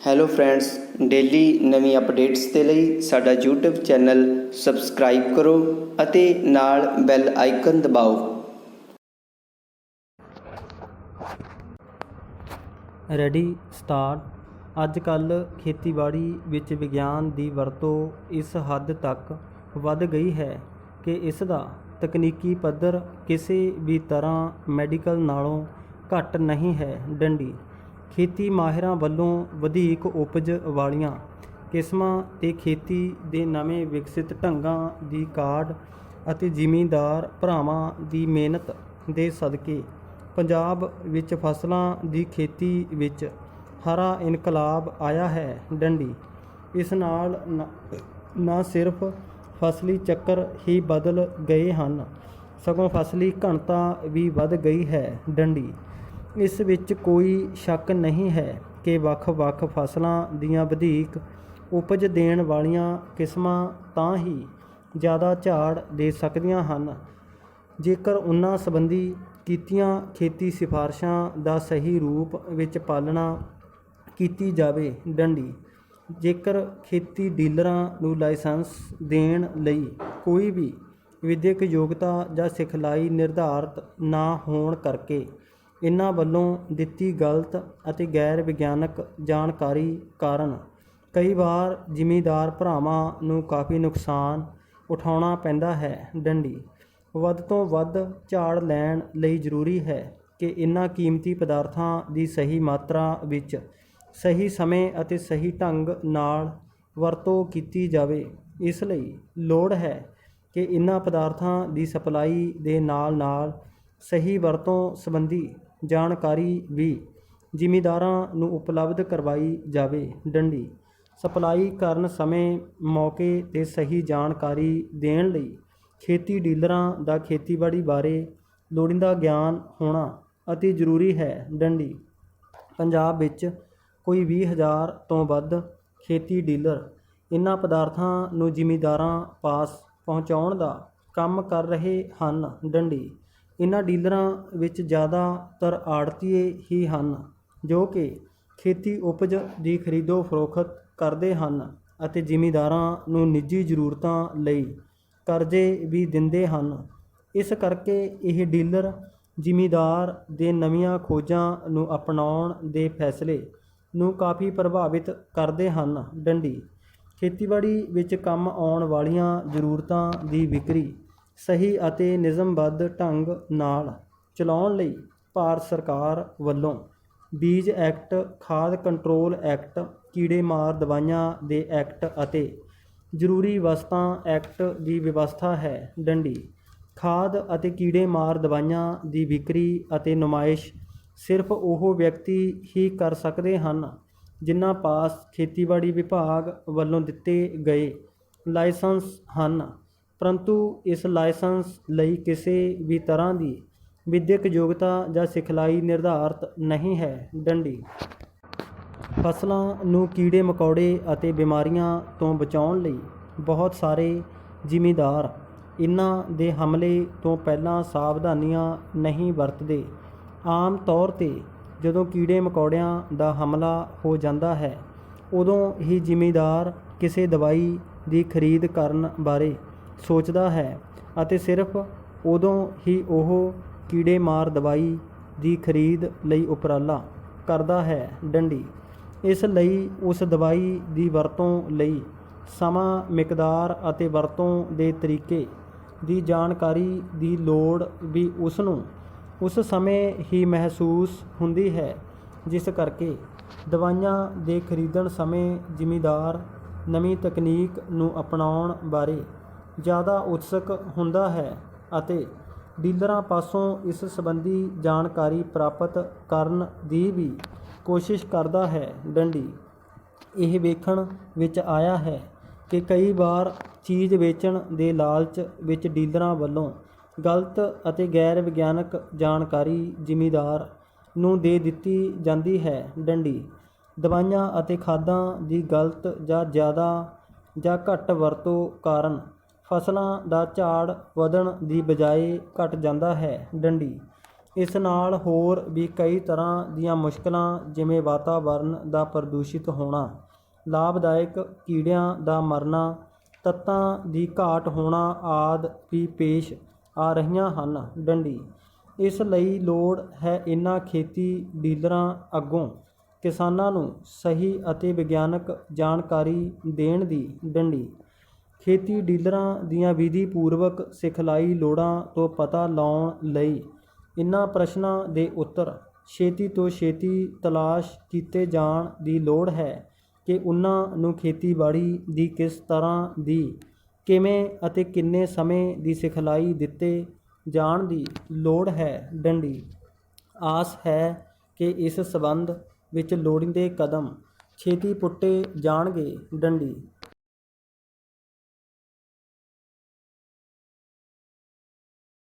Hello friends, daily ਨਵੀਂ updates ਦੇ ਲਈ ਸਾਡਾ YouTube ਚੈਨਲ ਸਬਸਕ੍ਰਾਈਬ ਕਰੋ ਅਤੇ ਨਾਲ ਬੈਲ ਆਈਕਨ ਦਬਾਓ। Ready start. ਅੱਜ ਕੱਲ੍ਹ ਖੇਤੀਬਾੜੀ ਵਿੱਚ ਵਿਗਿਆਨ ਦੀ ਵਰਤੋਂ ਇਸ ਹੱਦ ਤੱਕ ਵੱਧ ਗਈ ਹੈ ਕਿ ਇਸ ਦਾ ਤਕਨੀਕੀ ਪੱਧਰ ਕਿਸੇ ਵੀ ਤਰ੍ਹਾਂ ਮੈਡੀਕਲ ਨਾਲੋਂ ਘੱਟ ਨਹੀਂ ਹੈ। ਡੰਡੀ ਖੇਤੀ ਮਾਹਿਰਾਂ ਵੱਲੋਂ ਵਧੀਕ ਉਪਜ ਵਾਲੀਆਂ ਕਿਸਮਾਂ ਤੇ ਖੇਤੀ ਦੇ ਨਵੇਂ ਵਿਕਸਿਤ ਢੰਗਾਂ ਦੀ ਕਾਢ ਅਤੇ ਜ਼ਿਮੀਂਦਾਰ ਭਰਾਵਾਂ ਦੀ ਮਿਹਨਤ ਦੇ ਸਦਕੇ ਪੰਜਾਬ ਵਿੱਚ ਫਸਲਾਂ ਦੀ ਖੇਤੀ ਵਿੱਚ ਹਰਾ ਇਨਕਲਾਬ ਆਇਆ ਹੈ। ਡੰਡੀ ਇਸ ਨਾਲ ਨਾ ਸਿਰਫ ਫਸਲੀ ਚੱਕਰ ਹੀ ਬਦਲ ਗਏ ਹਨ, ਸਗੋਂ ਫਸਲੀ ਘਣਤਾ ਵੀ ਵੱਧ ਗਈ ਹੈ। ਡੰਡੀ ਇਸ ਵਿੱਚ ਕੋਈ ਸ਼ੱਕ ਨਹੀਂ ਹੈ ਕਿ ਵੱਖ-ਵੱਖ ਫਸਲਾਂ ਦੀਆਂ ਵਧੀਕ ਉਪਜ ਦੇਣ ਵਾਲੀਆਂ ਕਿਸਮਾਂ ਤਾਂ ਹੀ ਜ਼ਿਆਦਾ ਝਾੜ ਦੇ ਸਕਦੀਆਂ ਹਨ ਜੇਕਰ ਉਨ੍ਹਾਂ ਸੰਬੰਧੀ ਕੀਤੀਆਂ ਖੇਤੀ ਸਿਫਾਰਸ਼ਾਂ ਦਾ ਸਹੀ ਰੂਪ ਵਿੱਚ ਪਾਲਣਾ ਕੀਤੀ ਜਾਵੇ। ਡੰਡੀ ਜੇਕਰ ਖੇਤੀ ਡੀਲਰਾਂ ਨੂੰ ਲਾਇਸੈਂਸ ਦੇਣ ਲਈ ਕੋਈ ਵੀ ਵਿਦਿਅਕ ਯੋਗਤਾ ਜਾਂ ਸਿਖਲਾਈ ਨਿਰਧਾਰਤ ਨਾ ਹੋਣ ਕਰਕੇ ਇਨ੍ਹਾਂ ਵੱਲੋਂ ਦਿੱਤੀ ਗਲਤ ਅਤੇ ਗੈਰ ਵਿਗਿਆਨਕ ਜਾਣਕਾਰੀ ਕਾਰਨ ਕਈ ਵਾਰ ਜ਼ਿਮੀਂਦਾਰ ਭਰਾਵਾਂ ਨੂੰ ਕਾਫੀ ਨੁਕਸਾਨ ਉਠਾਉਣਾ ਪੈਂਦਾ ਹੈ। ਡੰਡੀ ਵੱਧ ਤੋਂ ਵੱਧ ਝਾੜ ਲੈਣ ਲਈ ਜ਼ਰੂਰੀ ਹੈ ਕਿ ਇਨ੍ਹਾਂ ਕੀਮਤੀ ਪਦਾਰਥਾਂ ਦੀ ਸਹੀ ਮਾਤਰਾ ਵਿੱਚ ਸਹੀ ਸਮੇਂ ਅਤੇ ਸਹੀ ਢੰਗ ਨਾਲ ਵਰਤੋਂ ਕੀਤੀ ਜਾਵੇ। ਇਸ ਲਈ ਲੋੜ ਹੈ ਕਿ ਇਨ੍ਹਾਂ ਪਦਾਰਥਾਂ ਦੀ ਸਪਲਾਈ ਦੇ ਨਾਲ ਸਹੀ ਵਰਤੋਂ ਸੰਬੰਧੀ ਜਾਣਕਾਰੀ ਵੀ ਜ਼ਿਮੀਂਦਾਰਾਂ ਨੂੰ ਉਪਲਬਧ ਕਰਵਾਈ ਜਾਵੇ। ਡੰਡੀ ਸਪਲਾਈ ਕਰਨ ਸਮੇਂ ਮੌਕੇ 'ਤੇ ਸਹੀ ਜਾਣਕਾਰੀ ਦੇਣ ਲਈ ਖੇਤੀ ਡੀਲਰਾਂ ਦਾ ਖੇਤੀਬਾੜੀ ਬਾਰੇ ਲੋੜੀਂਦਾ ਗਿਆਨ ਹੋਣਾ ਅਤੀ ਜ਼ਰੂਰੀ ਹੈ। ਡੰਡੀ ਪੰਜਾਬ ਵਿੱਚ ਕੋਈ 20,000 ਤੋਂ ਵੱਧ ਖੇਤੀ ਡੀਲਰ ਇਨ੍ਹਾਂ ਪਦਾਰਥਾਂ ਨੂੰ ਜ਼ਿਮੀਂਦਾਰਾਂ ਪਾਸ ਪਹੁੰਚਾਉਣ ਦਾ ਕੰਮ ਕਰ ਰਹੇ ਹਨ। ਡੰਡੀ ਇਨ੍ਹਾਂ ਡੀਲਰਾਂ ਵਿੱਚ ਜ਼ਿਆਦਾਤਰ ਆੜ੍ਹਤੀਏ ਹੀ ਹਨ ਜੋ ਕਿ ਖੇਤੀ ਉਪਜ ਦੀ ਖਰੀਦੋ ਫਰੋਖਤ ਕਰਦੇ ਹਨ ਅਤੇ ਜ਼ਿਮੀਂਦਾਰਾਂ ਨੂੰ ਨਿੱਜੀ ਜ਼ਰੂਰਤਾਂ ਲਈ ਕਰਜ਼ੇ ਵੀ ਦਿੰਦੇ ਹਨ। ਇਸ ਕਰਕੇ ਇਹ ਡੀਲਰ ਜ਼ਿਮੀਂਦਾਰ ਦੇ ਨਵੀਆਂ ਖੋਜਾਂ ਨੂੰ ਅਪਣਾਉਣ ਦੇ ਫੈਸਲੇ ਨੂੰ ਕਾਫੀ ਪ੍ਰਭਾਵਿਤ ਕਰਦੇ ਹਨ। ਡੰਡੀ ਖੇਤੀਬਾੜੀ ਵਿੱਚ ਕੰਮ ਆਉਣ ਵਾਲੀਆਂ ਜ਼ਰੂਰਤਾਂ ਦੀ ਵਿਕਰੀ ਸਹੀ ਅਤੇ ਨਿਯਮਬੱਧ ਢੰਗ ਨਾਲ ਚਲਾਉਣ ਲਈ ਭਾਰਤ ਸਰਕਾਰ ਵੱਲੋਂ ਬੀਜ ਐਕਟ, ਖਾਦ ਕੰਟਰੋਲ ਐਕਟ, ਕੀੜੇ ਮਾਰ ਦਵਾਈਆਂ ਦੇ ਐਕਟ ਅਤੇ ਜ਼ਰੂਰੀ ਵਸਤਾਂ ਐਕਟ ਦੀ ਵਿਵਸਥਾ ਹੈ। ਡੰਡੀ ਖਾਦ ਅਤੇ ਕੀੜੇ ਮਾਰ ਦਵਾਈਆਂ ਦੀ ਵਿਕਰੀ ਅਤੇ ਨੁਮਾਇਸ਼ ਸਿਰਫ ਉਹ ਵਿਅਕਤੀ ਹੀ ਕਰ ਸਕਦੇ ਹਨ ਜਿਨ੍ਹਾਂ ਪਾਸ ਖੇਤੀਬਾੜੀ ਵਿਭਾਗ ਵੱਲੋਂ ਦਿੱਤੇ ਗਏ ਲਾਇਸੈਂਸ ਹਨ, ਪਰੰਤੂ ਇਸ ਲਾਇਸੈਂਸ ਲਈ ਕਿਸੇ ਵੀ ਤਰ੍ਹਾਂ ਦੀ ਵਿਦਿਅਕ ਯੋਗਤਾ ਜਾਂ ਸਿਖਲਾਈ ਨਿਰਧਾਰਤ ਨਹੀਂ ਹੈ। ਡੰਡੀ ਫਸਲਾਂ ਨੂੰ ਕੀੜੇ ਮਕੌੜੇ ਅਤੇ ਬਿਮਾਰੀਆਂ ਤੋਂ ਬਚਾਉਣ ਲਈ ਬਹੁਤ ਸਾਰੇ ਜ਼ਿਮੀਂਦਾਰ ਇਨ੍ਹਾਂ ਦੇ ਹਮਲੇ ਤੋਂ ਪਹਿਲਾਂ ਸਾਵਧਾਨੀਆਂ ਨਹੀਂ ਵਰਤਦੇ। ਆਮ ਤੌਰ 'ਤੇ ਜਦੋਂ ਕੀੜੇ ਮਕੌੜਿਆਂ ਦਾ ਹਮਲਾ ਹੋ ਜਾਂਦਾ ਹੈ ਉਦੋਂ ਹੀ ਜ਼ਿਮੀਂਦਾਰ ਕਿਸੇ ਦਵਾਈ ਦੀ ਖਰੀਦ ਕਰਨ ਬਾਰੇ ਸੋਚਦਾ ਹੈ ਅਤੇ ਸਿਰਫ ਉਦੋਂ ਹੀ ਉਹ ਕੀੜੇ ਮਾਰ ਦਵਾਈ ਦੀ ਖਰੀਦ ਲਈ ਉਪਰਾਲਾ ਕਰਦਾ ਹੈ। ਡੰਡੀ ਇਸ ਲਈ ਉਸ ਦਵਾਈ ਦੀ ਵਰਤੋਂ ਲਈ ਸਮਾਂ, ਮਿਕਦਾਰ ਅਤੇ ਵਰਤੋਂ ਦੇ ਤਰੀਕੇ ਦੀ ਜਾਣਕਾਰੀ ਦੀ ਲੋੜ ਵੀ ਉਸ ਨੂੰ ਉਸ ਸਮੇਂ ਹੀ ਮਹਿਸੂਸ ਹੁੰਦੀ ਹੈ, ਜਿਸ ਕਰਕੇ ਦਵਾਈਆਂ ਦੇ ਖਰੀਦਣ ਸਮੇਂ ਜ਼ਿਮੀਂਦਾਰ ਨਵੀਂ ਤਕਨੀਕ ਨੂੰ ਅਪਣਾਉਣ ਬਾਰੇ ਜ਼ਿਆਦਾ ਉਤਸੁਕ ਹੁੰਦਾ ਹੈ ਅਤੇ ਡੀਲਰਾਂ ਪਾਸੋਂ ਇਸ ਸੰਬੰਧੀ ਜਾਣਕਾਰੀ ਪ੍ਰਾਪਤ ਕਰਨ ਦੀ ਵੀ ਕੋਸ਼ਿਸ਼ ਕਰਦਾ ਹੈ। ਡੰਡੀ ਇਹ ਵੇਖਣ ਵਿੱਚ ਆਇਆ ਹੈ ਕਿ ਕਈ ਵਾਰ ਚੀਜ਼ ਵੇਚਣ ਦੇ ਲਾਲਚ ਵਿੱਚ ਡੀਲਰਾਂ ਵੱਲੋਂ ਗਲਤ ਅਤੇ ਗੈਰ ਵਿਗਿਆਨਕ ਜਾਣਕਾਰੀ ਜ਼ਿਮੀਂਦਾਰ ਨੂੰ ਦੇ ਦਿੱਤੀ ਜਾਂਦੀ ਹੈ। ਡੰਡੀ ਦਵਾਈਆਂ ਅਤੇ ਖਾਦਾਂ ਦੀ ਗਲਤ ਜਾਂ ਜ਼ਿਆਦਾ ਜਾਂ ਘੱਟ ਵਰਤੋਂ ਕਾਰਨ ਫਸਲਾਂ ਦਾ ਝਾੜ ਵਧਣ ਦੀ ਬਜਾਏ ਘਟ ਜਾਂਦਾ ਹੈ। ਡੰਡੀ ਇਸ ਨਾਲ ਹੋਰ ਵੀ ਕਈ ਤਰ੍ਹਾਂ ਦੀਆਂ ਮੁਸ਼ਕਲਾਂ ਜਿਵੇਂ ਵਾਤਾਵਰਣ ਦਾ ਪ੍ਰਦੂਸ਼ਿਤ ਹੋਣਾ, ਲਾਭਦਾਇਕ ਕੀੜਿਆਂ ਦਾ ਮਰਨਾ, ਤੱਤਾਂ ਦੀ ਘਾਟ ਹੋਣਾ ਆਦਿ ਵੀ ਪੇਸ਼ ਆ ਰਹੀਆਂ ਹਨ। ਡੰਡੀ। ਇਸ ਲਈ ਲੋੜ ਹੈ ਇਹਨਾਂ ਖੇਤੀ ਡੀਲਰਾਂ ਅੱਗੋਂ ਕਿਸਾਨਾਂ ਨੂੰ ਸਹੀ ਅਤੇ ਵਿਗਿਆਨਕ ਜਾਣਕਾਰੀ ਦੇਣ ਦੀ। ਡੰਡੀ। ਖੇਤੀ ਡੀਲਰਾਂ ਦੀਆਂ ਵਿਧੀ ਪੂਰਵਕ ਸਿਖਲਾਈ ਲੋੜਾਂ ਤੋਂ ਪਤਾ ਲਾਉਣ ਲਈ ਇਹਨਾਂ ਪ੍ਰਸ਼ਨਾਂ ਦੇ ਉੱਤਰ ਛੇਤੀ ਤੋਂ ਛੇਤੀ ਤਲਾਸ਼ ਕੀਤੇ ਜਾਣ ਦੀ ਲੋੜ ਹੈ ਕਿ ਉਹਨਾਂ ਨੂੰ ਖੇਤੀਬਾੜੀ ਦੀ ਕਿਸ ਤਰ੍ਹਾਂ ਦੀ, ਕਿਵੇਂ ਅਤੇ ਕਿੰਨੇ ਸਮੇਂ ਦੀ ਸਿਖਲਾਈ ਦਿੱਤੇ ਜਾਣ ਦੀ ਲੋੜ ਹੈ। ਡੰਡੀ। ਆਸ ਹੈ ਕਿ ਇਸ ਸਬੰਧ ਵਿੱਚ ਲੋੜੀਂਦੇ ਕਦਮ ਛੇਤੀ ਪੁੱਟੇ ਜਾਣਗੇ। ਡੰਡੀ।